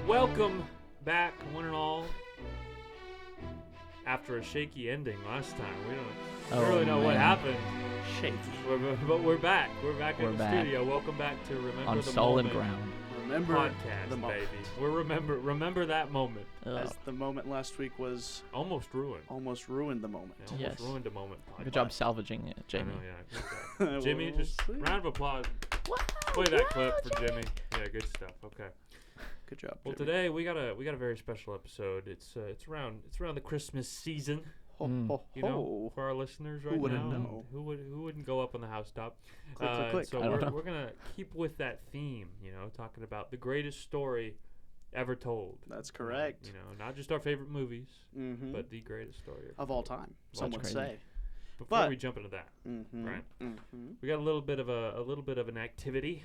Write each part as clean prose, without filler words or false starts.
Welcome back, one and all. After a shaky ending last time, we don't really know what happened. Shaky. But we're back. We're back in the studio. Welcome back to Remember on the solid Moment ground. Remember podcast, the moment. baby. We're remember that moment. As the moment last week was Almost ruined. almost ruined the moment. Yeah, almost ruined a moment. Good job salvaging it, Jamie. I know, yeah. Good job. Jimmy, We'll just see. round of applause. Play that clip for Jimmy. Yeah, good stuff. Okay. Good job. Well, Jimmy. today we got a very special episode. It's around the Christmas season. Ho, ho, You know, ho. for our listeners right Who wouldn't now. know? Who wouldn't go up on the housetop? Click, click, click. So I don't know. we're gonna keep with that theme. You know, talking about the greatest story ever told. That's correct. You know, not just our favorite movies, Mm-hmm. but the greatest story ever Of all told. time, some would crazy. say. Before but- we jump into that, Mm-hmm. Right. Mm-hmm. we got a little bit of an activity.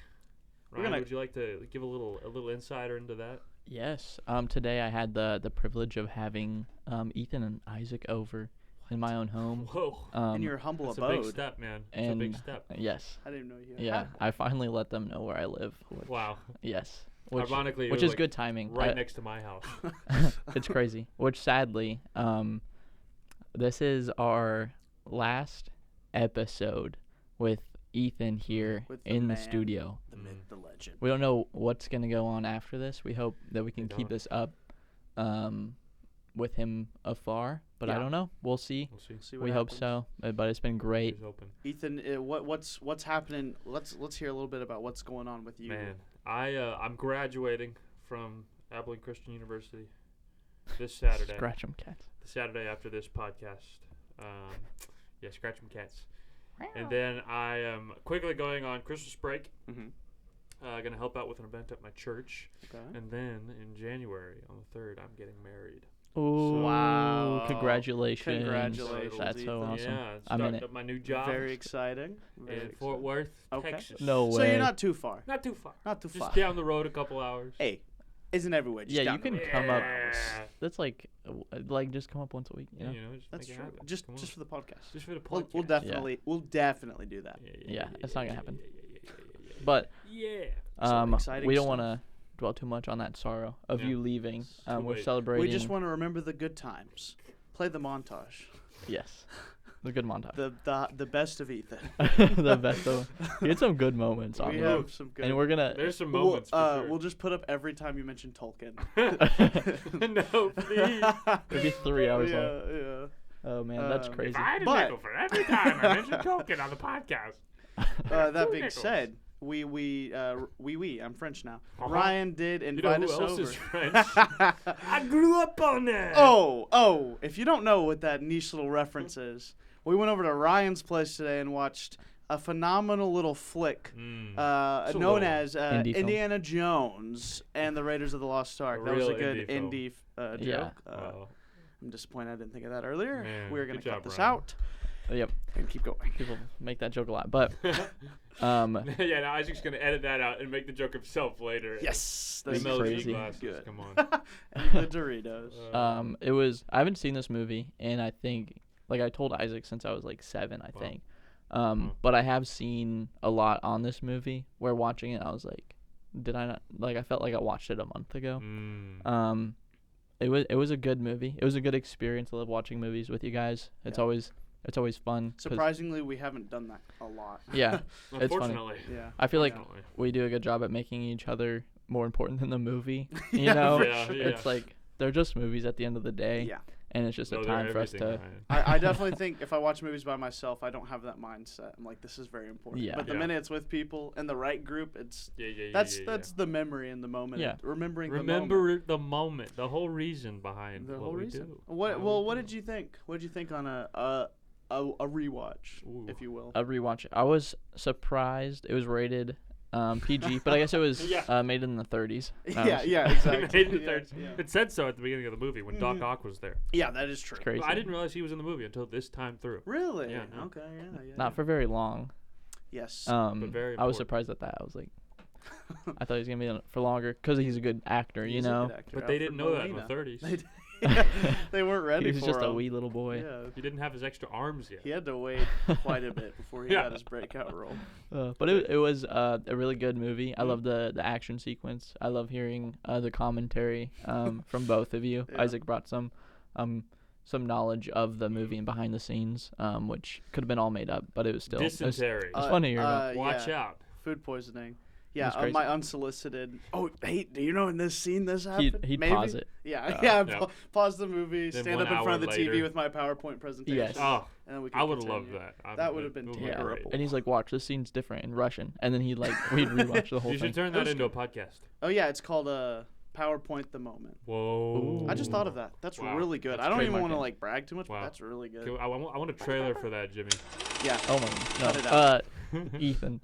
Ryan, gonna- would you like to give a little insider into that? Yes. Today I had the privilege of having Ethan and Isaac over in my own home. Whoa, In your humble that's a abode. big step, man. It's a big step. Yes. I didn't know you. Yeah. I finally let them know where I live. Wow. Yes. Which Ironically, which you're is like good timing. right next to my house. It's crazy. Which sadly, this is our last episode with Ethan here With the in the man. studio. The myth, the legend. We don't know what's gonna go on after this. We hope that we can We keep don't. this up with him afar, but I Yeah. don't know. We'll see. We'll see. See what We hope happens. so. But it's been great. Here's open. Ethan, what's happening? Let's hear a little bit about what's going on with you. Man, I'm graduating from Abilene Christian University this Saturday. Scratch 'em, cats. The Saturday after this podcast. Yeah, scratch 'em cats. And then I am quickly going on Christmas break. Mm-hmm. Gonna help out with an event at my church. Okay. And then in January on the 3rd, I'm getting married. Oh, Wow. Congratulations. Congratulations, That's so Ethan. awesome. Yeah, I'm in starting it. up my new job Very exciting. Very in Fort exciting. Worth, Okay. Texas. No So way. you're not too far. Not too far. Not too Just far. down the road a couple hours. Hey, isn't everywhere? Just Yeah, down you the can road. come up. Yeah. That's just come up once a week. You know? Just That's make it true. happen. Just Come on. for the podcast. Just for the We'll podcast. definitely do that. Yeah, it's not gonna happen. Yeah. But Yeah. exciting we don't stuff. want to dwell too much on that sorrow of Yeah. you leaving. It's too We're late. celebrating. We just want to remember the good times. Play the montage. Yes, the good montage. The best of Ethan. The best of. You had some good moments on We there. have some good. And we're gonna. There's some moments for sure. We'll just put up every time you mention Tolkien. No, please. It'd be 3 hours long. Yeah. Oh man, that's Um, crazy. If I had a But- nickel for every time I mentioned Tolkien on the podcast. That Two being nickels. said, I'm French now. Uh-huh. Ryan did You know invite who us else over. is French? I grew up on that. Oh, if you don't know what that niche little reference is, we went over to Ryan's place today and watched a phenomenal little flick Mm. known little as indie film. Indiana Jones and the Raiders of the Lost Ark. A That was a real good indie indie Yeah. joke. Wow. I'm disappointed I didn't think of that earlier. Man, We're going good to cut job, this Ryan. out Yep, and keep going. people make that joke a lot, but Yeah, now Isaac's gonna edit that out and make the joke himself later. Yes. The That's That's emoji crazy. glasses, Good. Come on. and the Doritos. it was. I haven't seen this movie, and I think I told Isaac since I was like 7, I Wow. think. Wow. But I have seen a lot on this movie. Where watching it, I was like, did I not? Like, I felt like I watched it a month ago. Mm. It was a good movie. It was a good experience. I love watching movies with you guys. It's Yeah. always fun. 'Cause, Surprisingly, we haven't done that a lot. yeah, it's funny. Unfortunately. Yeah. I feel like Unfortunately. we do a good job at making each other more important than the movie. You Yeah, know, for Yeah, sure. yeah. it's like they're just movies at the end of the day, Yeah. and it's just No, a they're time for us everything, to. Ryan. I definitely think if I watch movies by myself, I don't have that mindset. I'm like, this is very important. Yeah. But the Yeah. minute it's with people in the right group, it's Yeah. that's the memory in the moment. Yeah. Remembering the moment. Remember the moment, the whole reason behind The what whole we reason. do. What did you think? What did you think on a rewatch, Ooh. if you will? A rewatch. I was surprised. It was rated PG, but I guess it was Yeah. made in the 30s. And I was- yeah, exactly. Made in the Yeah, thirds. yeah. It said so at the beginning of the movie when Doc Mhm. Ock was there. Yeah, that is true. It's crazy. I didn't realize he was in the movie until this time through. Really? Yeah, no. Okay. Yeah. Not for very long. Yes. But very I was important. surprised at that. I was like, I thought he was gonna be in it for longer because he's a good actor, He's you a know. good actor. But they Alfred didn't know that in the Molina. 30s. They did- They weren't ready He was for just him. a wee little boy. Yeah. He didn't have his extra arms yet. He had to wait quite a bit before he Yeah. got his breakout role. But it was a really good movie. I love the action sequence. I love hearing the commentary from both of you. Yeah. Isaac brought some knowledge of the movie and behind the scenes, which could have been all made up, but it was still Dysentery. It's fun to hear about. Watch yeah. out. Food poisoning. It Yeah, was crazy. my unsolicited. Oh, hey, do you know in this scene this happened? He'd Maybe? pause it. Yeah, Yeah. Pause the movie, Then stand 1 up in front of hour the TV later. with my PowerPoint presentation. Yes. Oh, And then we could I would have loved continue. that. That would have been it Yeah. terrible. And he's like, watch, this scene's different in Russian. And then we'd rewatch the whole You thing. should turn that into a podcast. Oh yeah, it's called PowerPoint the Moment. Whoa. I just thought of that. That's Wow. really good. That's I don't even trademark want to it. like brag too much, Wow. but that's really good. I want a trailer for that, Jimmy. Yeah. Oh my Cut it god. Ethan,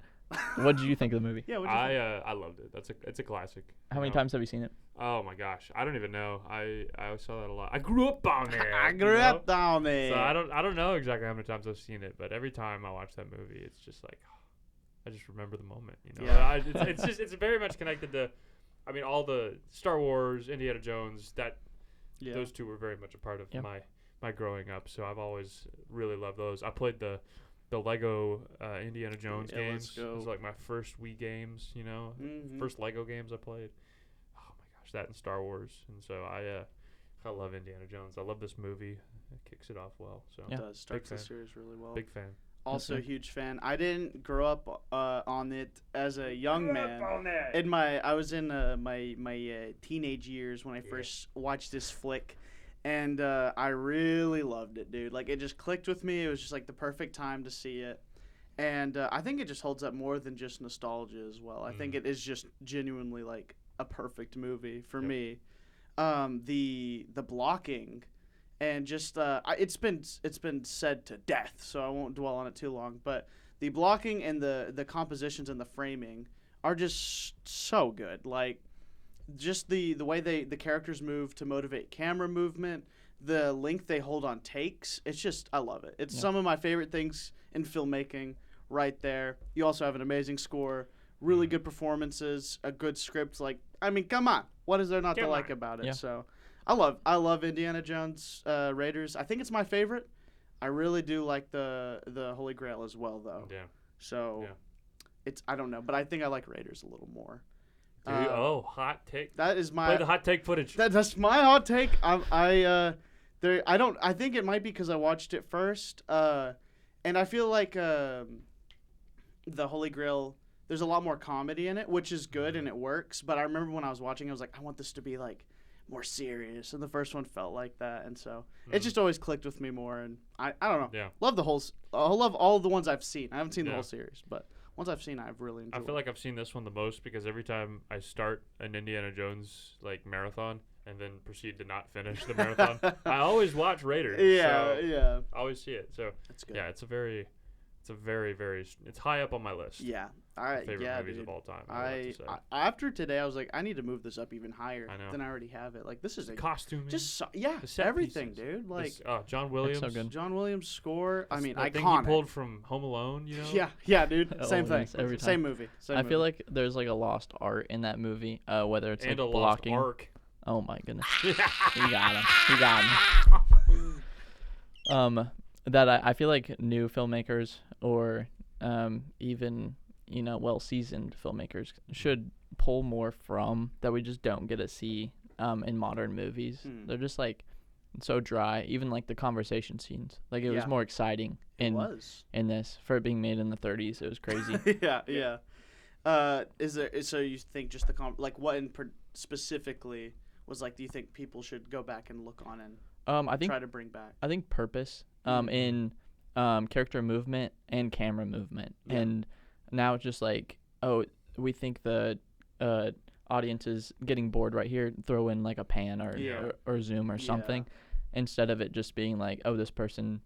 what did you think of the movie? Yeah. What'd you think? I loved it. It's a classic. How many times have you seen it? Oh my gosh, I don't even know. I saw that a lot. I grew up on there. I grew up down there. So I don't know exactly how many times I've seen it, but every time I watch that movie, it's just like I just remember the moment. You know, Yeah. it's very much connected to. I mean, all the Star Wars, Indiana Jones. Yeah. Those two were very much a part of Yep. my growing up. So I've always really loved those. I played the Lego Indiana Jones Yeah, games. let's go. It was like my first Wii games. You know, Mhm. first Lego games I played. Oh my gosh, that and Star Wars. And so I love Indiana Jones. I love this movie. It kicks it off well. So Yeah. It does. Starts the fan. series really well. big fan. Also, Okay. huge fan. I didn't grow up on it as a young man. I was in my teenage years when I first watched this flick, and I really loved it, dude. Like, it just clicked with me. It was just like the perfect time to see it, and I think it just holds up more than just nostalgia as well. I think it is just genuinely like a perfect movie for me. The blocking. And just it's been said to death, so I won't dwell on it too long. But the blocking and the compositions and the framing are just so good. Like, just the way the characters move to motivate camera movement, the length they hold on takes. It's just, I love it. It's some of my favorite things in filmmaking right there. You also have an amazing score, really good performances, a good script. Like, I mean, come on, what is there not to like about it? Yeah. So. I love Indiana Jones Raiders. I think it's my favorite. I really do like the Holy Grail as well, though. Yeah. So Yeah. I don't know, but I think I like Raiders a little more. Hot take. That is my Play the hot take footage. that's my hot take. I think it might be because I watched it first, and I feel like the Holy Grail. There's a lot more comedy in it, which is good and it works. But I remember when I was watching, I was like, I want this to be like more serious, and the first one felt like that, and so it just always clicked with me more. And I don't know. Yeah. Love I love all of the ones I've seen. I haven't seen the Yeah. whole series, but ones I've seen, I've really enjoyed. I feel like I've seen this one the most because every time I start an Indiana Jones like marathon and then proceed to not finish the marathon, I always watch Raiders. Yeah, so yeah, I always see it. So that's good. yeah, it's it's high up on my list. Yeah. Favorite movies Dude. of all time. I would have to say. After today, I was like, I need to move this up even higher I know. than I already have it. Like, this is Costuming. just the set everything, pieces. dude. Like John Williams. so good. John Williams' score. I mean, that thing iconic. he pulled from Home Alone. You know. Yeah, dude. Oh, Same thing. yes, every time. Same movie. I feel like there's like a lost art in that movie, whether it's And like a blocking. lost arc. Oh my goodness. He got him. That I feel like new filmmakers or even well-seasoned filmmakers should pull more from that we just don't get to see in modern movies. They're just like so dry. Even like the conversation scenes, like it was more exciting in this for it being made in the 30s. It was crazy. yeah. So you think just what specifically was like? Do you think people should go back and look on and I think try to bring back? I think purpose in character movement and camera movement. And now it's just like, oh, we think the audience is getting bored right here, throw in like a pan or zoom or something, instead of it just being like, oh, this person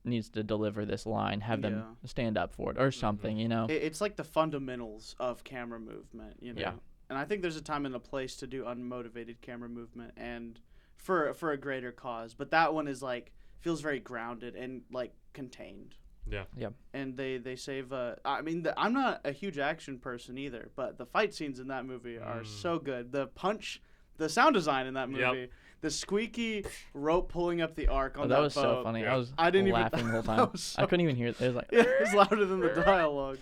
needs to deliver this line, have them stand up for it or something, you know? It's like the fundamentals of camera movement, you know? Yeah. And I think there's a time and a place to do unmotivated camera movement and for a greater cause. But that one is like, feels very grounded and like contained. Yeah. And they save. I mean, I'm not a huge action person either, but the fight scenes in that movie are so good. The sound design in that movie, the squeaky rope pulling up the ark on that was boat. so funny. Yeah. I didn't even- laughing the whole that time. was so- I couldn't even hear it. It was like Yeah, it was louder than the dialogue.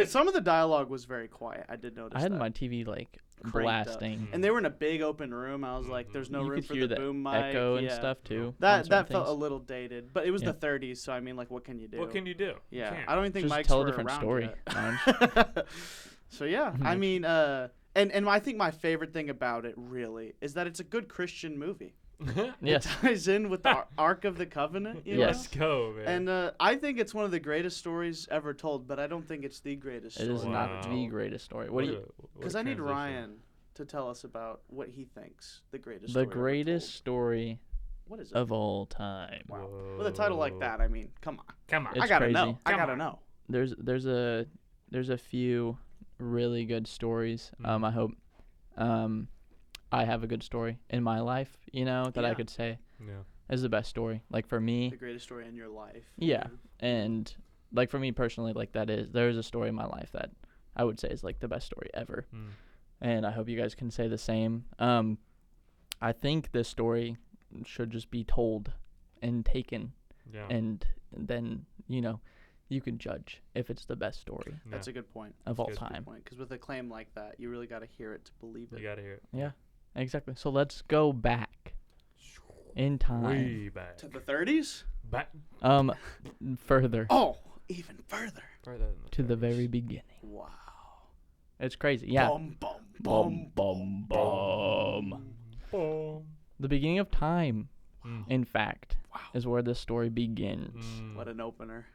Some of the dialogue was very quiet. I did notice I had that. my TV like Cranked up. blasting. And they were in a big open room. I was like, "There's no You room could for hear the the boom mic." echo and yeah. stuff too. on That certain felt a things. little dated, but it was Yeah. the 30s, so I mean, like, what can you do? What can you do? You Yeah, can't. I don't even think Just mics tell a were different around story. yet. So yeah, I mean, and I think my favorite thing about it really is that it's a good Christian movie. Yes. It ties in with the Ark of the Covenant. You Yes. Let's go, man. know? And I think it's one of the greatest stories ever told, but I don't think it's the greatest It story. is ever not the told. greatest story. What do you? Because I need Ryan to tell us about what he thinks the greatest. The story ever greatest told. story What is it? of all time. Wow. With a title like that, I mean, come on. Come on. It's I gotta crazy. know. I Come gotta on. know. There's a few really good stories. Mhm. I hope I have a good story in my life, that I Yeah. could say Yeah. is the best story. Like for me, The greatest story in your life. yeah. And like for me personally, like there is a story in my life that I would say is like the best story ever. Mm. And I hope you guys can say the same. I think this story should just be told and taken, Yeah. and then you can judge if it's the best story That's a good point. of all That's a time. Because with a claim like that, you really got to hear it to believe it. You gotta hear it. Yeah, exactly. So let's go back in time. Way back. To the 30s? Back. Further Oh, even further. Further than to the 30s. very beginning. Wow. It's crazy. Yeah. Bum, bum, Bum, bum. Boom. The beginning of time, Mm. in fact, Wow. is where this story begins. Mm. What an opener.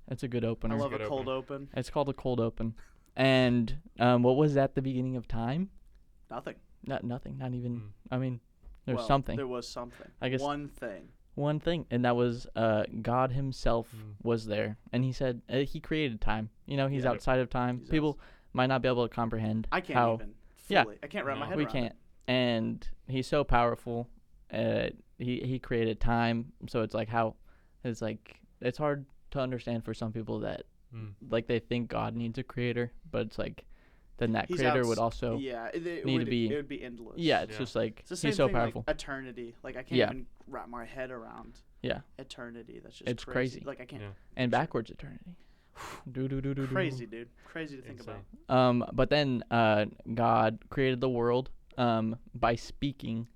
It's a good I opener. love a Good cold open. It's called a cold open. And what was at the beginning of time? Nothing. Nothing. Not even. Mm. I mean, there's Well, something. There was something. I guess One thing. one thing, and that was God Himself Mm. was there, and He said He created time. He's Yeah. outside of time. He's People might not be able to comprehend I can't how even. Yeah. Fully. I can't wrap my No. head we around can't. it. And He's so powerful. He created time, so it's like it's hard to understand for some people that Mm. like they think God needs a creator, but it's like then that He's creator outs- would also Yeah, it need would to be- It would be endless. yeah. It's Yeah. just like It's the same He's so thing, powerful. Like eternity. Like I can't Yeah. even wrap my head around. Yeah. Eternity. That's just It's crazy. Like I can't. Yeah. And Sure. backwards eternity. Do. Crazy, dude. Crazy to think Insane. about. But then God created the world by speaking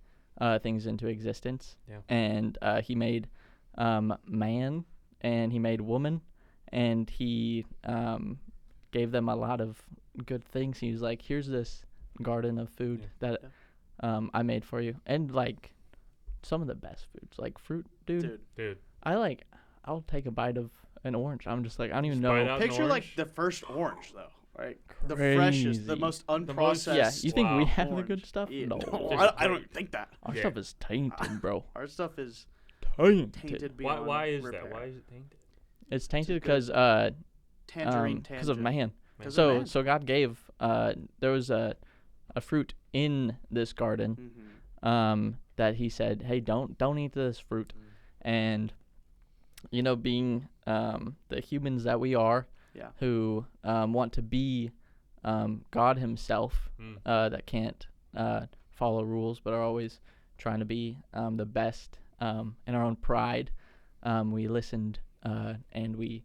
things into existence. Yeah. And He made man, and He made woman, and He gave them a lot of good things. He was like, "Here's this garden of food that I made for you," and like some of the best foods, like fruit, dude. Dude. I'll take a bite of an orange. I'm just like I don't even Just bite know. out an Picture like orange? the first orange though, right? The freshest, the Crazy. most most- unprocessed. Yeah, you think we Wow. have the orange. good stuff? Yeah, No, I don't think that. our Yeah. stuff is tainted, bro. Our stuff is Tainted. tainted Why? beyond Why is repair. that? Why is it tainted? It's tainted good. because Tangerine of man. Because of So man. so God gave there was a fruit in this garden Mhm. that He said, hey, don't eat this fruit, and being the humans that we are, Yeah. who want to be God Himself, Mm. that can't follow rules but are always trying to be the best in our own pride, we listened and we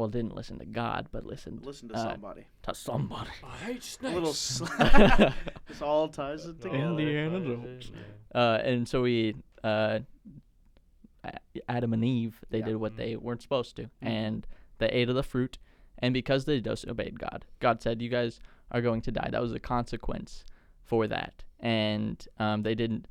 didn't listen to God but listened Listen to somebody. to somebody. I hate snakes. A little. This all ties it together. Indiana Jones. And so we Adam and Eve, they Yeah. did what they weren't supposed to, Mhm. and they ate of the fruit, and because they disobeyed God, God said, you guys are going to die. That was a consequence for that, and they didn't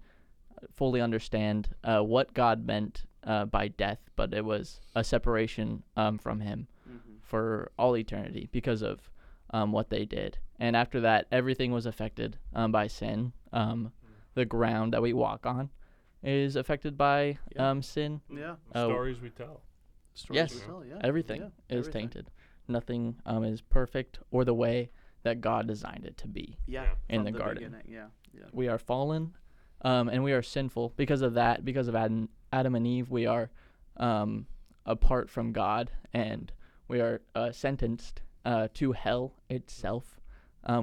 fully understand what God meant by death, but it was a separation from Him Mhm. for all eternity because of what they did. And after that, everything was affected by sin. The ground that we walk on is affected by Yeah. sin. Yeah. Stories we tell. Stories Yes. we tell, yeah. Everything Yeah, is everything. tainted. Nothing is perfect or the way that God designed it to be. Yeah. Yeah. In from the garden. beginning, Yeah. Yeah. We are fallen, and we are sinful because of that. Because of Adam and Eve, we are apart from God, and we are sentenced to hell itself,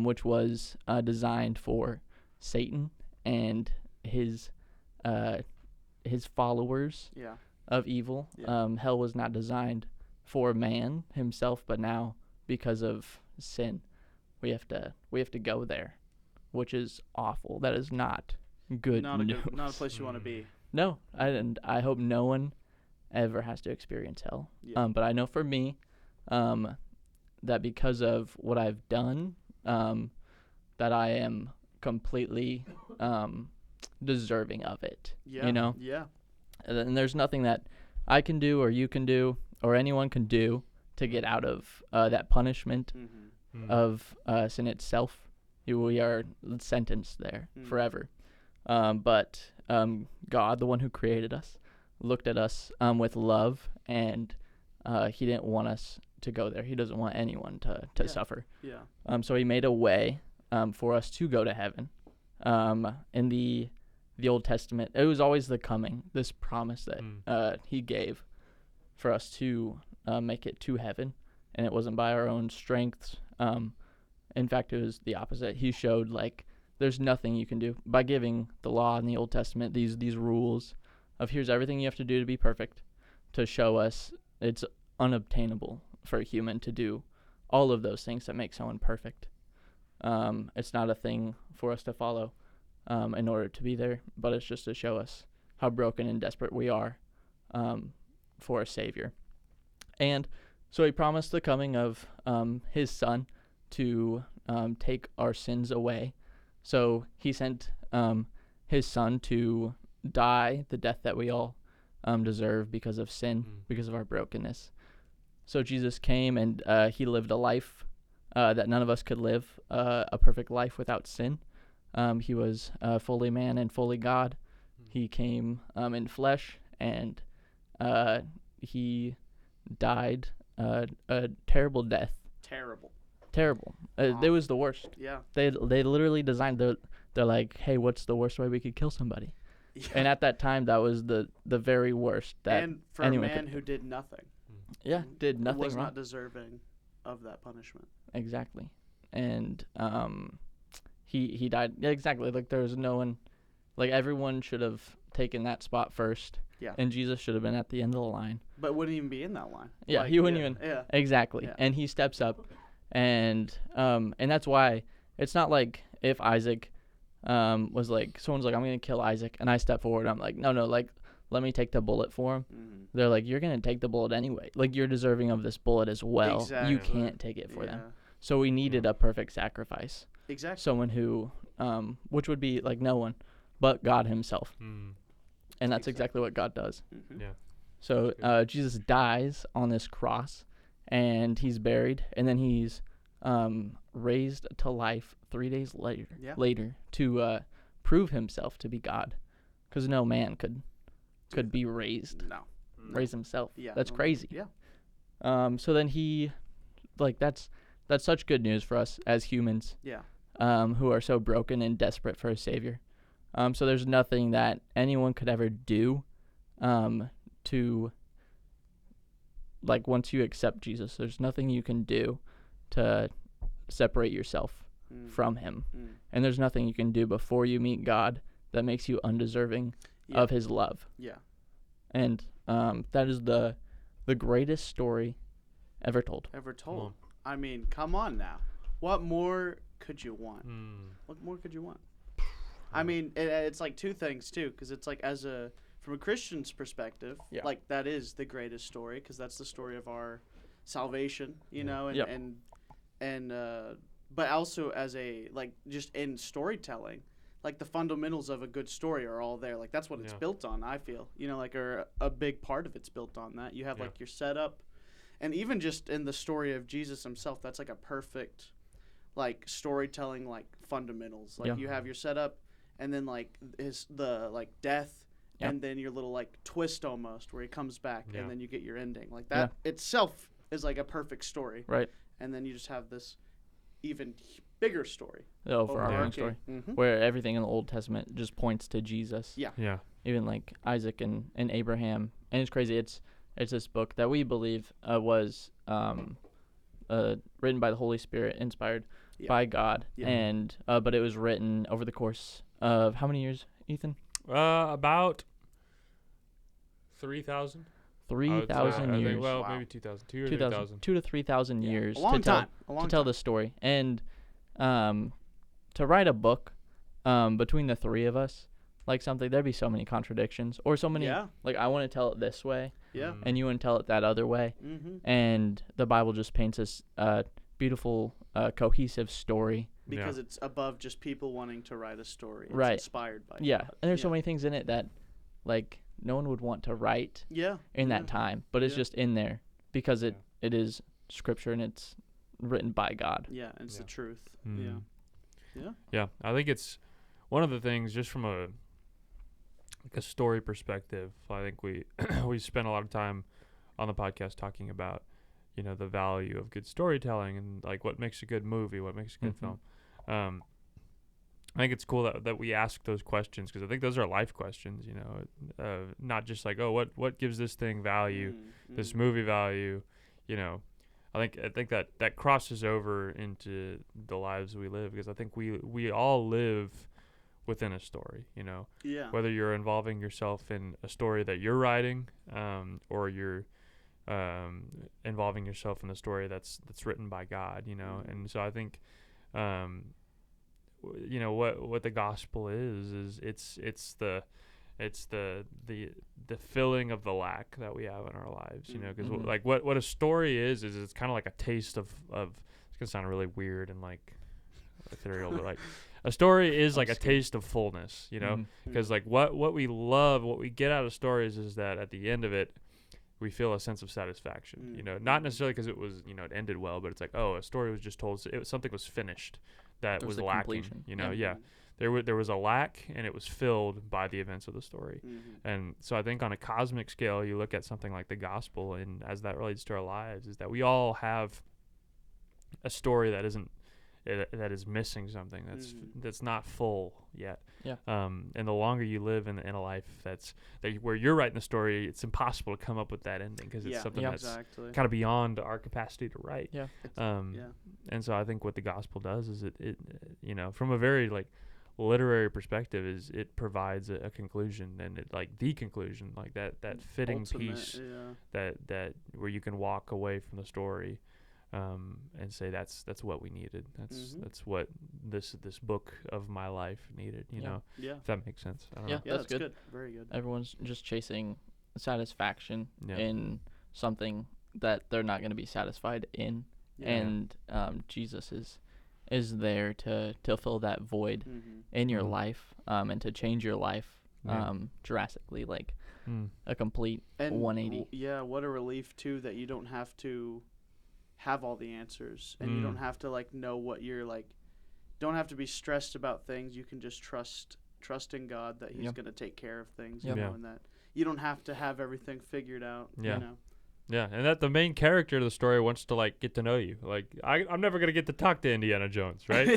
which was designed for Satan and his his followers Yeah. of evil. Yeah. Hell was not designed for man himself, but now because of sin, we have to go there, which is awful. That is not good news. Not a place you want to be. No, I hope no one ever has to experience hell. Yeah. But I know for me, that because of what I've done, that I am completely deserving of it. Yeah. You know? Yeah. And there's nothing that I can do or you can do or anyone can do to get out of that punishment of sin itself. We are sentenced there forever. But God, the one who created us, looked at us with love, and he didn't want us to go there. He doesn't want anyone to suffer. Yeah. So he made a way for us to go to heaven. In the Old Testament, it was always the coming, this promise that he gave for us to make it to heaven, and it wasn't by our own strengths. In fact, it was the opposite. He showed, like, there's nothing you can do. By giving the law in the Old Testament, these rules of here's everything you have to do to be perfect, to show us it's unobtainable for a human to do all of those things that make someone perfect. It's not a thing for us to follow in order to be there, but it's just to show us how broken and desperate we are for a Savior. And so he promised the coming of his Son to take our sins away. So he sent his Son to die the death that we all deserve because of sin, because of our brokenness. So Jesus came and he lived a life that none of us could live, a perfect life without sin. He was fully man and fully God. He came in flesh, and he died a terrible death. Terrible. It was the worst. Yeah. They literally designed they're like, hey, what's the worst way we could kill somebody? Yeah. And at that time, that was the very worst that and for a anyone man could. who did nothing. Yeah, did nothing was wrong. not deserving of that punishment. Exactly. And he died. Yeah, exactly. Like, there was no one, like, everyone should have taken that spot first. Yeah. And Jesus should have been at the end of the line. But wouldn't even be in that line. Yeah, Like, he wouldn't even. Yeah. Exactly. Yeah. And he steps up, and that's why it's not like if Isaac was like, someone's like, I'm going to kill Isaac, and I step forward, I'm like, no, like, let me take the bullet for him. They're like, you're going to take the bullet anyway. Like, you're deserving of this bullet as well. Exactly. You can't take it for them. Yeah. So we needed a perfect sacrifice. Exactly. Someone who, which would be like no one but God himself. And that's exactly what God does. Yeah. So Jesus dies on this cross, and he's buried, and then he's raised to life 3 days later to prove himself to be God, because no man could be raised, raise himself. Yeah. That's crazy. Yeah. So then he, like, that's such good news for us as humans. Yeah. Who are so broken and desperate for a Savior. So there's nothing that anyone could ever do to, like, once you accept Jesus, there's nothing you can do to separate yourself from him. And there's nothing you can do before you meet God that makes you undeserving of his love. Yeah. And that is the greatest story ever told. I mean, come on now. What more could you want? What more could you want? I mean, it's like two things too, because it's like from a Christian's perspective, like, that is the greatest story, because that's the story of our salvation, you know, and but also as a, like, just in storytelling, like, the fundamentals of a good story are all there. Like, that's what it's built on, I feel, you know, like, or a big part of it's built on that. You have like your setup, and even just in the story of Jesus himself, that's like a perfect, like, storytelling, like, fundamentals. Like, you have your setup, and then, like, the death, and then your little, like, twist almost where he comes back, and then you get your ending. Like, that itself is like a perfect story. Right. And then you just have this even bigger story. Overarching story. Where everything in the Old Testament just points to Jesus. Yeah. Even like Isaac and Abraham. And it's crazy. It's this book that we believe was written by the Holy Spirit, inspired by God. And but it was written over the course of how many years, Ethan? About 3,000. 3,000 I years. think, well, Wow. maybe 2,000. 2 or 3,000. 2 to 3,000 Yeah. years A long time. A long to tell time. the story. And to write a book between the three of us, like something, there'd be so many contradictions or so many, Yeah. like I want to tell it this way Yeah. and you want to tell it that other way. Mm-hmm. And the Bible just paints this beautiful, cohesive story. Because it's above just people wanting to write a story. It's Right. inspired by Yeah. God. And there's so many things in it that, like, no one would want to write Yeah. in that time, but it's Yeah. just in there because it is scripture and it's written by God. Yeah, and it's the truth. Mm. Yeah. Yeah. Yeah, I think it's one of the things just from a story perspective. I think we we spent a lot of time on the podcast talking about, you know, the value of good storytelling and like what makes a good movie, what makes a good film. I think it's cool that we ask those questions because I think those are life questions, you know, not just like, oh, what gives this thing value, this movie value, you know. I think that crosses over into the lives we live because I think we all live within a story, you know. Yeah. Whether you're involving yourself in a story that you're writing, or you're involving yourself in a story that's written by God, you know. And so I think, you know, what the gospel is it's the filling of the lack that we have in our lives, you know, because like what a story is it's kind of like a taste of it's gonna sound really weird and like ethereal, but like a story is like a taste of fullness, you know, because like what we love, what we get out of stories is that at the end of it we feel a sense of satisfaction, you know, not necessarily because it was, you know, it ended well, but it's like, oh, a story was just told, something was finished that was lacking, completion. You know. There was a lack and it was filled by the events of the story. And so I think on a cosmic scale you look at something like the gospel, and as that relates to our lives, is that we all have a story that is missing something that's not full yet. And the longer you live in a life where you're writing the story, it's impossible to come up with that ending because it's something that's kind of beyond our capacity to write. And so I think what the gospel does is it you know, from a very like literary perspective, is it provides a conclusion, and it like the conclusion, like that fitting Ultimate, piece that where you can walk away from the story and say that's what we needed. That's what this book of my life needed, you know. If that makes sense. I don't know. That's good. Very good. Everyone's just chasing satisfaction in something that they're not going to be satisfied in, and Jesus is there to fill that void in your life, and to change your life drastically, like a complete 180. What a relief too that you don't have to have all the answers, and you don't have to like know what you're like, don't have to be stressed about things. You can just trust in God that he's going to take care of things, you know, and that you don't have to have everything figured out, you know. Yeah, and that the main character of the story wants to like get to know you. Like I'm never gonna get to talk to Indiana Jones, right?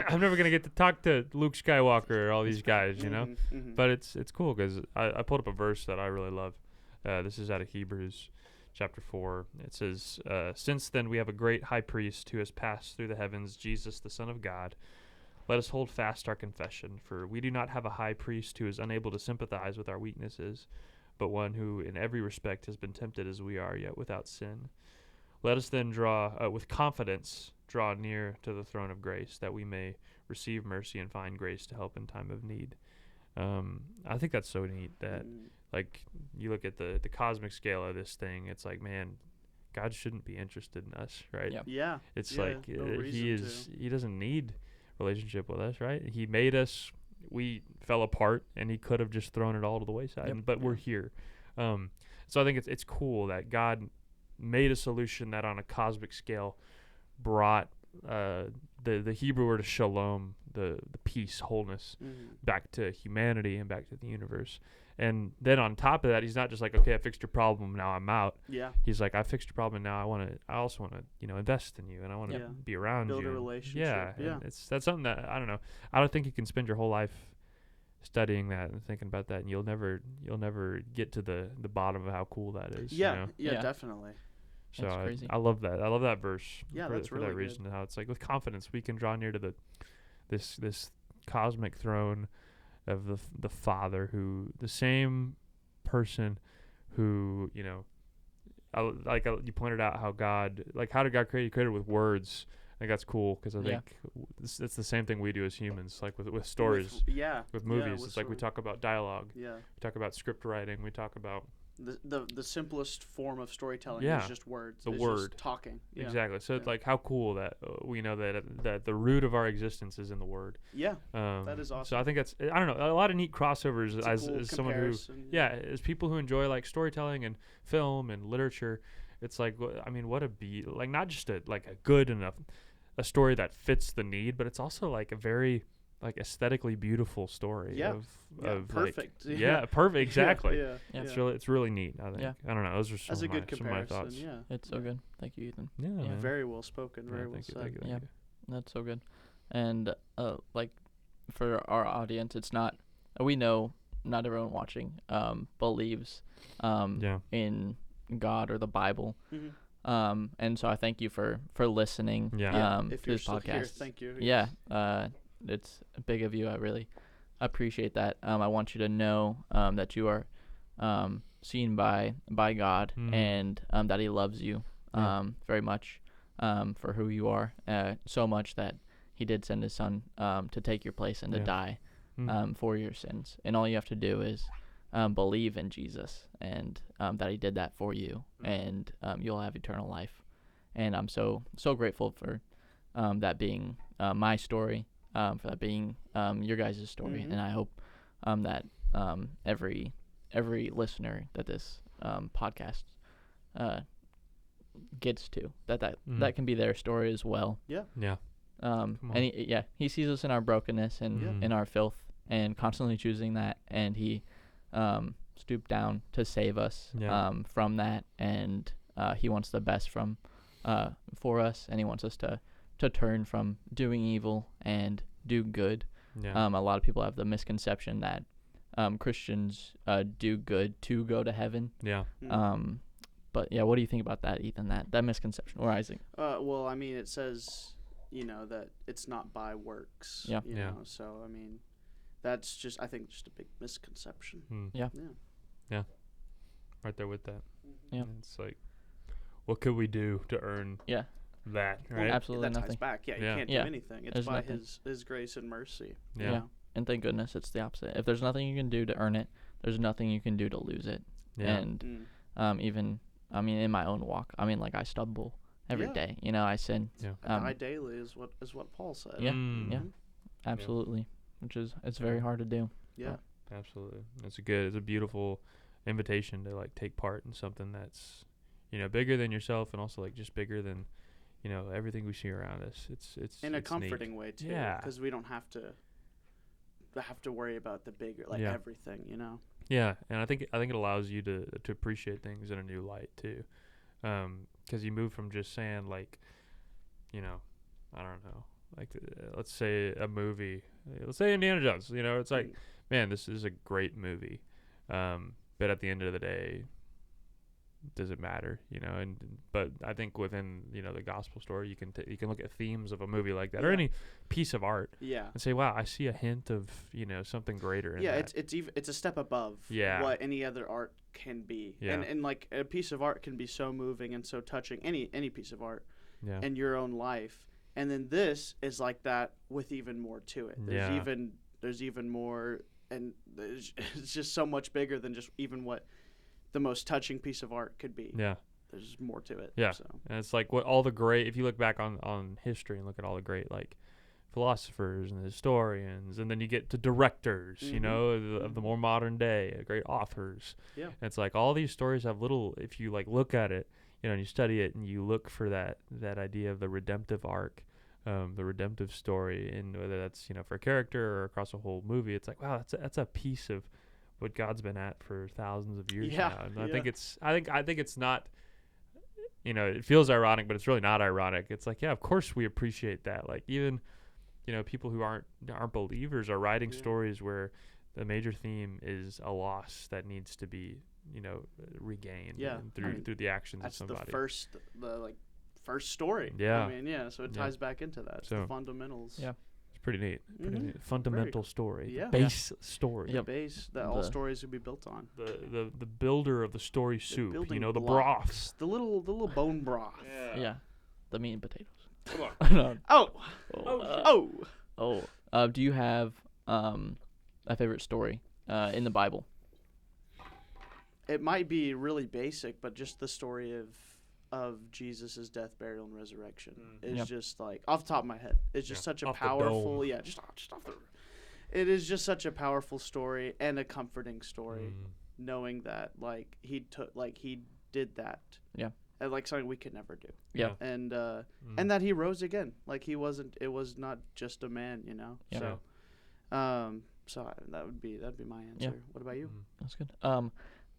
I'm never gonna get to talk to Luke Skywalker or all these guys, you know. But it's cool because I pulled up a verse that I really love. This is out of Hebrews chapter 4. It says, "Since then we have a great high priest who has passed through the heavens, Jesus, the Son of God. Let us hold fast our confession, for we do not have a high priest who is unable to sympathize with our weaknesses, but one who in every respect has been tempted as we are, yet without sin. Let us then with confidence draw near to the throne of grace, that we may receive mercy and find grace to help in time of need." I think that's so neat that like you look at the cosmic scale of this thing, it's like, man, God shouldn't be interested in us, right? It's like he doesn't need relationship with us, right? He made us. We fell apart, and he could have just thrown it all to the wayside. But we're here. So I think it's cool that God made a solution that on a cosmic scale brought the Hebrew word shalom, the peace, wholeness, back to humanity and back to the universe. And then on top of that, he's not just like, okay, I fixed your problem, now I'm out. He's like, I fixed your problem, and now I also want to, you know, invest in you, and I want to be around Build you. a relationship. And that's something that I don't know. I don't think you can spend your whole life studying that and thinking about that, and you'll never get to the bottom of how cool that is. You know? Definitely. So I love that. I love that verse. That's for really that reason. good. How it's like with confidence we can draw near to this cosmic throne, the Father, who the same person who, you know, you pointed out how God, like, how did God create? He created with words. I think that's cool because I think it's the same thing we do as humans, like with stories, with movies. It's like we talk about dialogue, we talk about script writing, we talk about the simplest form of storytelling is just words. The it's word, just talking. Exactly. So like, how cool that we know that the root of our existence is in the word. That is awesome. So I think that's, I don't know, a lot of neat crossovers as someone who as people who enjoy like storytelling and film and literature. It's like, I mean, what a like not just a good enough a story that fits the need, but it's also like a very like aesthetically beautiful story of perfect. Like, perfect, exactly. It's really neat, I think. I don't know, those are some of my thoughts. It's so good. Thank you, Ethan. Very well spoken, very well said. Thank you. That's so good. And like for our audience, it's not, we know not everyone watching believes in God or the Bible. And so I thank you for listening to this podcast. Here, thank you. It's big of you. I really appreciate that. I want you to know that you are seen by God, and that he loves you very much for who you are, so much that he did send his son to take your place and to die for your sins. And all you have to do is believe in Jesus, and that he did that for you, and you'll have eternal life. And I'm so grateful for that being my story, for that being your guys' story. And I hope that every listener that this podcast gets to, that can be their story as well. And he sees us in our brokenness and in our filth, and constantly choosing that, and he stooped down to save us from that, and he wants the best for us, and he wants us to turn from doing evil and do good. A lot of people have the misconception that Christians do good to go to heaven. But what do you think about that, Ethan? That misconception, or Isaac? Well, I mean, it says, that it's not by works. You know, so I mean, that's just, I think, just a big misconception. Right there with that. It's like, what could we do to earn that, right? Well, absolutely that nothing. ties back. You can't do anything. It's by his grace and mercy. And thank goodness it's the opposite. If there's nothing you can do to earn it, there's nothing you can do to lose it. And even, I mean, in my own walk, I mean, like, I stumble every day. I sin. I die daily is what Paul said. Absolutely. It's very hard to do. Absolutely. It's a beautiful invitation to like take part in something that's, bigger than yourself, and also like just bigger than, everything we see around us. It's in a it's comforting neat. way too, because we don't have to worry about the bigger, everything, Yeah, and I think it allows you to appreciate things in a new light too, because you move from just saying like, I don't know, like let's say a movie, let's say Indiana Jones. It's like, man, this is a great movie, but at the end of the day, does it matter? But I think within the gospel story, you can look at themes of a movie like that, or any piece of art, and say, wow, I see a hint of something greater in that. It's a step above what any other art can be, and like a piece of art can be so moving and so touching, any piece of art in your own life, and then this is like that with even more to it. There's even more, and it's just so much bigger than just even what the most touching piece of art could be. There's more to it. So. And it's like what all the great, if you look back on history and look at all the great like philosophers and historians, and then you get to directors, of the more modern day, great authors. And it's like all these stories have little, if you like look at it, and you study it, and you look for that idea of the redemptive arc, the redemptive story, and whether that's for a character or across a whole movie, it's like, wow, that's a piece of what God's been at for thousands of years now. And I think it's not, it feels ironic, but it's really not ironic. It's like, of course we appreciate that. Like even, people who aren't believers are writing stories where the major theme is a loss that needs to be, regained through the actions of somebody. That's the first story. So it ties back into that. It's the fundamentals. It's pretty neat. Pretty neat. Fundamental story. Yeah. Base story. The base that all stories would be built on. The builder of the story soup. building The blocks. broths. The little bone broth. Yeah. The meat and potatoes. Come on. No. Oh. Do you have a favorite story in the Bible? It might be really basic, but just the story of Jesus' death, burial, and resurrection is just like off the top of my head. It's just such a powerful, just off the. It is just such a powerful story and a comforting story, knowing that he did that. Yeah. And something we could never do. Yeah. And and that he rose again. It was not just a man, Yeah. So that'd be my answer. Yeah. What about you? That's good.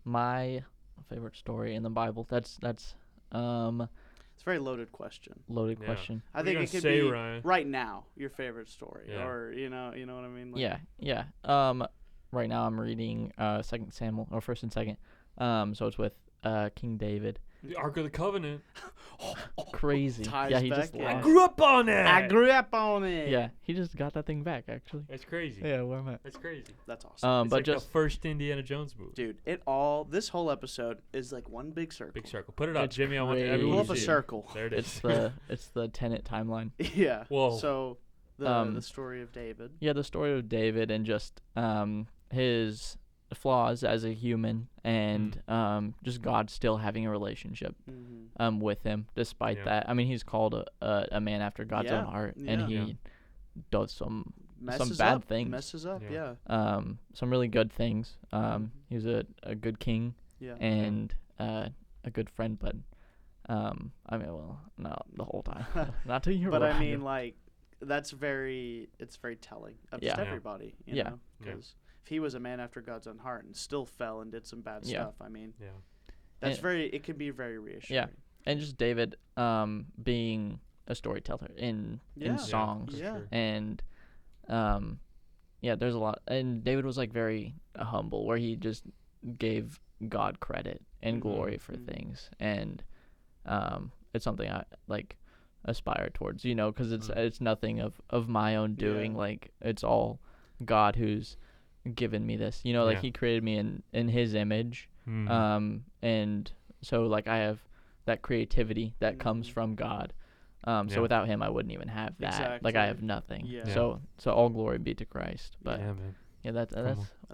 My favorite story in the Bible. That's It's a very loaded question. loaded question. I think it could be right now your favorite story, or you know what I mean. Yeah. Right now I'm reading 2 Samuel or 1st and 2nd. So it's with King David. The Ark of the Covenant. Crazy. Ties He back just in. lost. I grew up on it. Yeah, he just got that thing back actually. That's crazy. Yeah, where am I? That's crazy. That's awesome. It's but like just the first Indiana Jones movie. Dude, this whole episode is like one big circle. Big circle. Put it up, It's Jimmy. I want crazy. everyone Pull to up a see it. circle. There it is. it's the Tenet timeline. Yeah. Whoa. So the story of David. Yeah, the story of David and just his flaws as a human and just God still having a relationship with him despite that. I mean, he's called a man after God's own heart, and he does some bad things. Messes up, yeah. Some really good things. He's a good king and a good friend, but not the whole time. Not till you're But I alive. mean, it's very telling of just everybody, you know? Because if he was a man after God's own heart and still fell and did some bad stuff, I mean, it can be very reassuring. Yeah, and just David being a storyteller in songs. Yeah. And there's a lot. And David was very humble, where he just gave God credit and glory for things. And it's something I aspire towards, because it's nothing of my own doing. It's all God who's given me this, he created me in his image. And so I have that creativity that comes from God. So without him I wouldn't even have that. Exactly. I have nothing. Yeah. So all glory be to Christ. But man. that's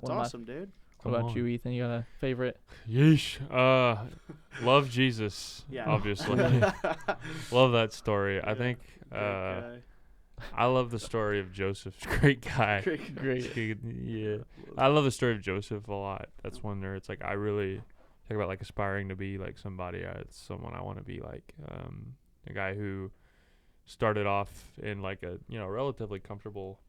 awesome, dude. What about you, Ethan? You got a favorite? Yeesh. Love Jesus. Yeah. Obviously. Love that story. I think I love the story of Joseph. Great guy. Great. Yeah. I love the story of Joseph a lot. That's one where it's I really talk about aspiring to be somebody. It's someone I want to be like. A guy who started off in a relatively comfortable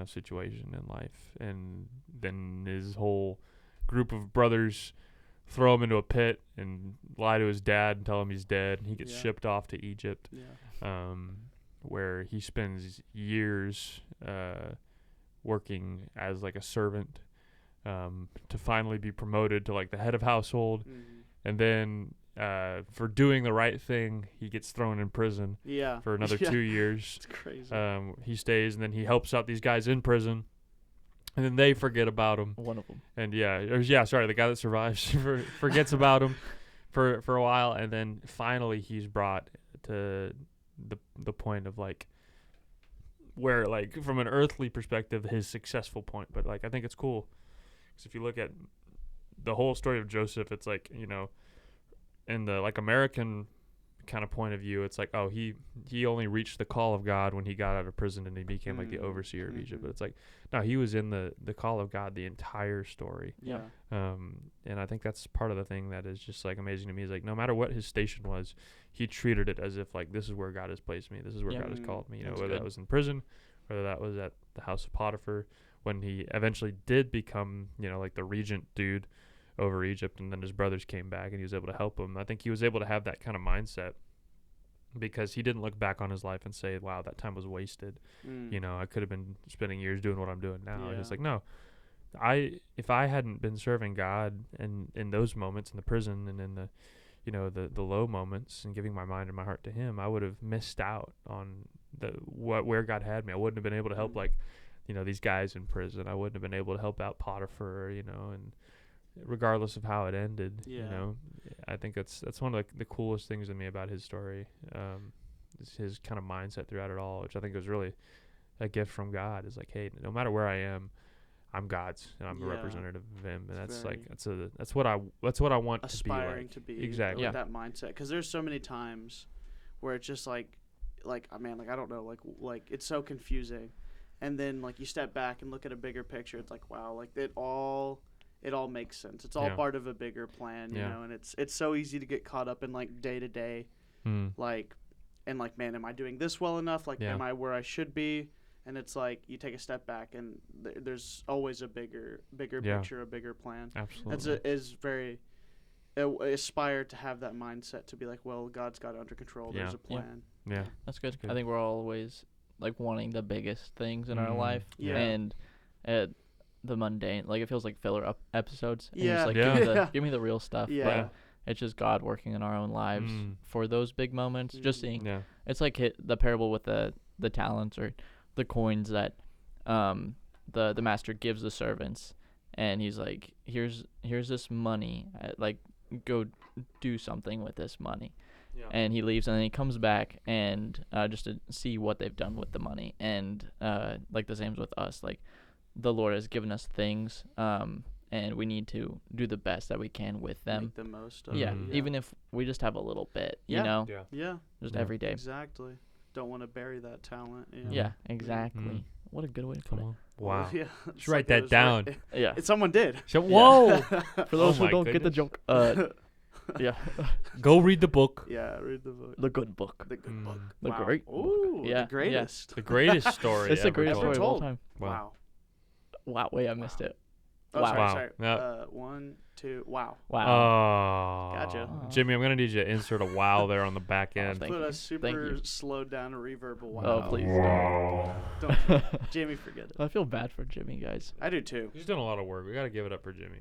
situation in life, and then his whole group of brothers throw him into a pit and lie to his dad and tell him he's dead, and he gets shipped off to Egypt, where he spends years working as a servant to finally be promoted to the head of household. And then for doing the right thing, he gets thrown in prison for another 2 years. It's crazy. He stays, and then he helps out these guys in prison, and then they forget about him. One of them. And the guy that survives forgets about him for a while, and then finally he's brought to the point of where from an earthly perspective, his successful point. But I think it's cool, because if you look at the whole story of Joseph, it's in the American kind of point of view, it's he only reached the call of God when he got out of prison and he became the overseer of Egypt. But it's no, he was in the call of God the entire story. Yeah. And I think that's part of the thing that is just amazing to me, is no matter what his station was, he treated it as if this is where God has placed me, this is where God has called me, whether that was in prison, whether that was at the house of Potiphar, when he eventually did become the regent dude over Egypt, and then his brothers came back and he was able to help him. I think he was able to have that kind of mindset because he didn't look back on his life and say, wow, that time was wasted. I could have been spending years doing what I'm doing now. It's no, if I hadn't been serving God and in those moments in the prison and in the the low moments and giving my mind and my heart to him, I would have missed out on where God had me. I wouldn't have been able to help, like, these guys in prison. I wouldn't have been able to help out Potiphar, and regardless of how it ended, I think that's one of the coolest things to me about his story. Is his kind of mindset throughout it all, which I think was really a gift from God. Is like, hey, no matter where I am, I'm God's, and I'm a representative of Him, and that's what I want aspiring to be exactly with that mindset. Because there's so many times where it's just like man, like I don't know, like it's so confusing, and then like you step back and look at a bigger picture. It's like, wow, like it all makes sense. It's all part of a bigger plan, you know. And it's so easy to get caught up in like day to day, like, and like, man, am I doing this well enough? Like, am I where I should be? And it's like you take a step back, and there's always a bigger picture, a bigger plan. Absolutely. Aspire to have that mindset to be like, well, God's got it under control. There's a plan. Yeah, that's good. I think we're always like wanting the biggest things in our life, and the mundane, like it feels like filler episodes. And just like give me the real stuff. Yeah. But it's just God working in our own lives for those big moments. Just seeing, it's like the parable with the talents or the coins that the master gives the servants, and he's like, here's this money, like go do something with this money. And he leaves, and then he comes back and just to see what they've done with the money. And like the same with us, like the Lord has given us things, and we need to do the best that we can with them. Make the most of it. Yeah, even if we just have a little bit, you know? Just every day. Exactly. Don't want to bury that talent. Yeah, exactly. What a good way to put it. Wow. Yeah. Should write that down. Yeah. Someone did. Whoa. For those who don't get the joke, yeah. Go read the book. Yeah, read the book. The good book. The good book. The great book. Ooh, the greatest. The greatest story. It's the greatest story of all time. Wow. Wait, I missed it. Oh, Wow. Sorry. Yep. 1, 2. Wow. Oh. Gotcha. Jimmy, I'm gonna need you to insert a wow there on the back end. Thank Put you. a super slowed down reverb. Wow. Oh, please Don't. Jamie, forget it. I feel bad for Jimmy, guys. I do too. He's done a lot of work. We gotta give it up for Jimmy.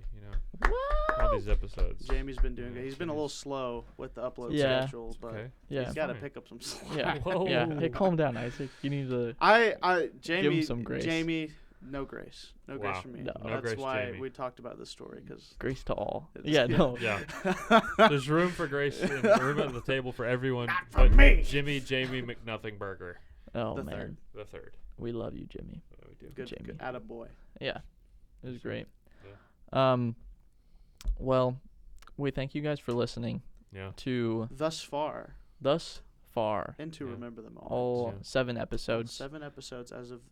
All these episodes. Jamie's been doing good. He's been a little slow with the upload schedule, but he's got to pick up some slack. Yeah. Whoa. Yeah. Hey, calm down, Isaac. You need to Jamie, give him some grace. Jamie, no grace. No grace from me. No. No That's grace, why Jamie. we talked about this story, because grace to all. Yeah. There's room for grace and room at the table for everyone. Not for me. Jamie McNothing Burger. Oh, The man. third. The third. We love you, Jimmy. Yeah, we do. Good, Jamie. good. Attaboy. Yeah. It was great. Yeah. Well, we thank you guys for listening to Thus far into Remember the Moment. all 7 episodes. 7 episodes as of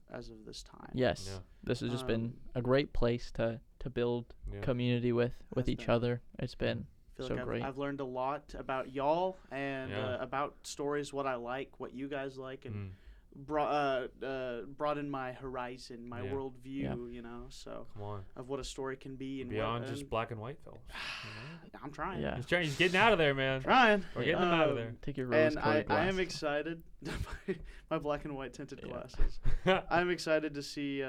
this time. Yes. Yeah. This has just been a great place to build community with each other. It's been feel so like great. I've learned a lot about y'all and about stories, what I like, what you guys like, and broaden my horizon, my worldview, you know, so come on, of what a story can be and beyond just black and white films. I'm trying. Yeah. He's getting out of there, man. Trying. We're getting him out of there. Take your rose And colored I am glasses. excited. My black and white tinted glasses. I'm excited to see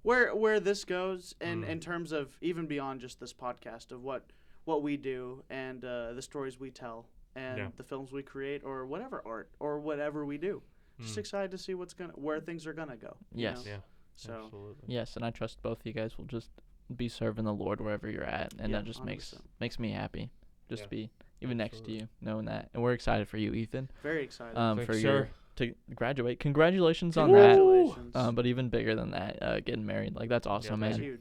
where this goes, and in terms of even beyond just this podcast, of what we do and the stories we tell and the films we create, or whatever art or whatever we do. Just excited to see where things are gonna go. Yes. Yeah. So Absolutely. Yes, and I trust both of you guys will just be serving the Lord wherever you're at, and that just 100%. makes me happy, just to be even next to you, knowing that. And we're excited for you, Ethan. Very excited. For Thanks, your sir. to graduate. Congratulations on Congratulations. that. But even bigger than that, getting married. Like that's awesome, That's man. huge.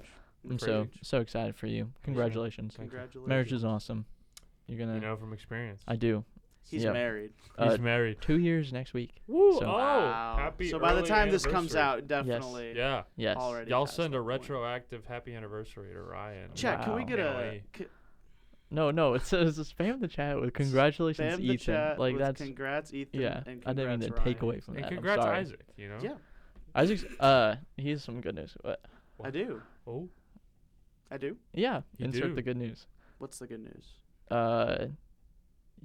I'm so excited for you. Congratulations. Congratulations. Marriage is awesome. You're gonna. You know from experience. I do. He's married. He's married. 2 years next week. Woo! So- Wow. Happy So by the early time this comes anniversary. out, definitely. Yeah. Yes. Already Y'all past send a that point. retroactive happy anniversary to Ryan. Chat, can we Wow. get Emily. No. It says spam the chat with congratulations, spam Ethan. the chat like with that's congrats, Ethan. yeah. And I didn't mean to congrats, take Ryan. away from And that. congrats, I'm sorry. Isaac. You know. Yeah, Isaac's he has some good news. What? I do. Oh. I do. Yeah. You Insert do. the good news. What's the good news?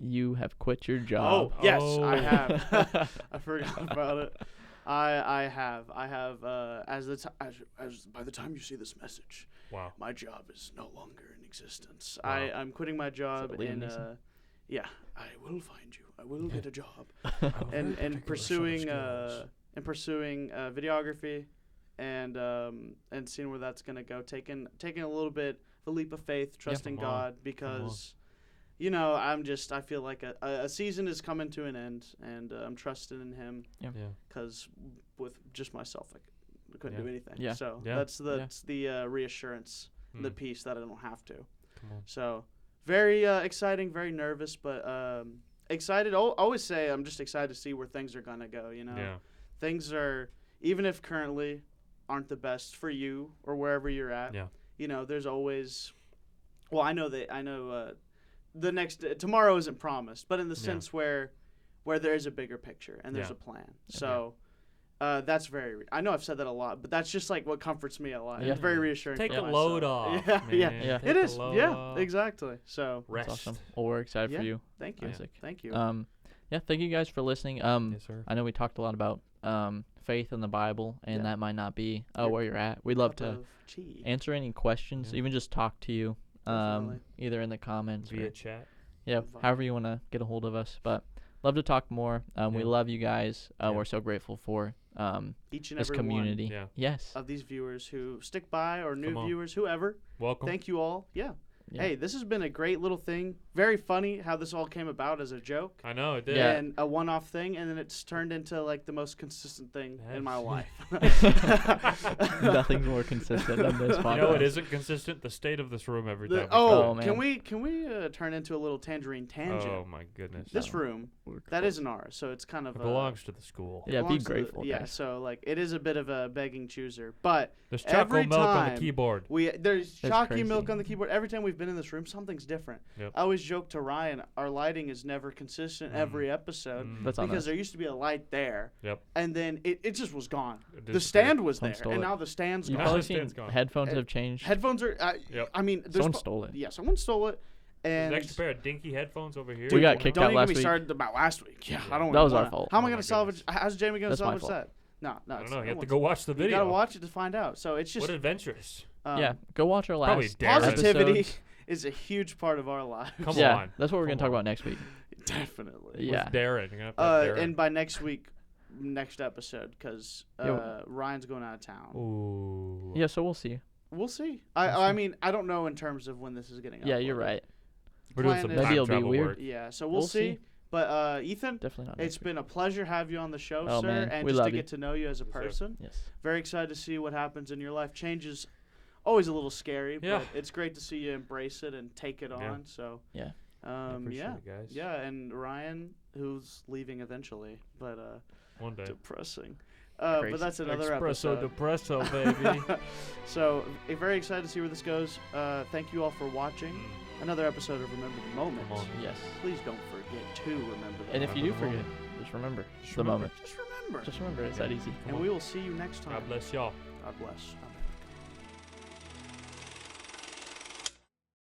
You have quit your job. Oh, yes, Oh. I have. I forgot about it. I have. As by the time you see this message, Wow. my job is no longer in existence. Wow. I'm quitting my job Liam in Neeson? yeah, I will find you. I will get a job. and pursuing videography, and seeing where that's gonna go. Taking a little bit of a leap of faith, trusting God, because I feel like a season is coming to an end, and I'm trusting in Him. Because with just myself, I couldn't do anything. Yeah. So that's the reassurance, the peace that I don't have to. So very exciting, very nervous, but excited. I'll always say I'm just excited to see where things are gonna go. Things are, even if currently aren't the best for you or wherever you're at. There's always. Well, I know the next tomorrow isn't promised, but in the sense where there is a bigger picture and there's a plan. So that's very. I know I've said that a lot, but that's just like what comforts me a lot. It's very reassuring. Take for the myself. load off. Yeah. Take It is. the load Yeah, off. exactly. So Rest. That's awesome. Well, we're excited for you. Thank you. Isaac. Thank you. Thank you guys for listening. Yes, sir. I know we talked a lot about faith in the Bible, and that might not be where you're at. We'd love to answer any questions, even just talk to you, either in the comments via or chat. however you want to get a hold of us. But love to talk more. We love you guys. We're so grateful for each and this every community. one Yes. of these viewers who stick by, or new viewers, whoever. Welcome. Thank you all. Hey, this has been a great little thing. Very funny how this all came about as a joke. I know, it did. And a one-off thing, and then it's turned into like the most consistent thing in my life. Nothing more consistent than this podcast. It isn't consistent. The state of this room every time. man. Can we turn into a little tangerine tangent? Oh my goodness. This room that isn't ours, so it's kind of it belongs to the school. Yeah, be grateful. Guys. So like it is a bit of a begging chooser, but there's chocolate milk on the keyboard. There's chalky milk on the keyboard. Every time we've been in this room, something's different. I always joke to Ryan, our lighting is never consistent every episode because there used to be a light there, and then it just was gone. The stand was there, and now the stand's gone. You've probably seen headphones have changed. Headphones are. I mean, someone stole it. Yeah, someone stole it. And there's an extra pair of dinky headphones over here. We got kicked out last week. Don't even get me started about last week. Yeah, I don't. That was our fault. How am I gonna salvage? How's Jamie gonna salvage that? No. I don't know. You have to go watch the video. You gotta watch it to find out. So it's just what adventurous. Go watch our last positivity episode. Is a huge part of our lives. Come on. That's what we're gonna talk about next week. Definitely. Yeah. With Darren. You're gonna have to have Darren. And by next episode, because Ryan's going out of town. Ooh. Yeah, so we'll see. We'll see. I mean, I don't know in terms of when this is getting. Yeah, you're right. We're doing some maybe it'll be weird. work. Yeah, so we'll see. But Ethan, definitely not. It's been a pleasure to have you on the show, sir, man. And we just to you. get to know you as a person. Yes. Very excited to see what happens in your life. Change is always a little scary, but it's great to see you embrace it and take it on. So I appreciate it, guys. Yeah, and Ryan, who's leaving eventually, but one day. Depressing. But that's another episode. Depresso, baby. So very excited to see where this goes. Thank you all for watching another episode of Remember the Moment. Yes. Please don't forget to remember the And moment. if you do forget, just remember the moment. Just remember. Just remember. It's that easy. And we will see you next time. God bless y'all. God bless. Amen.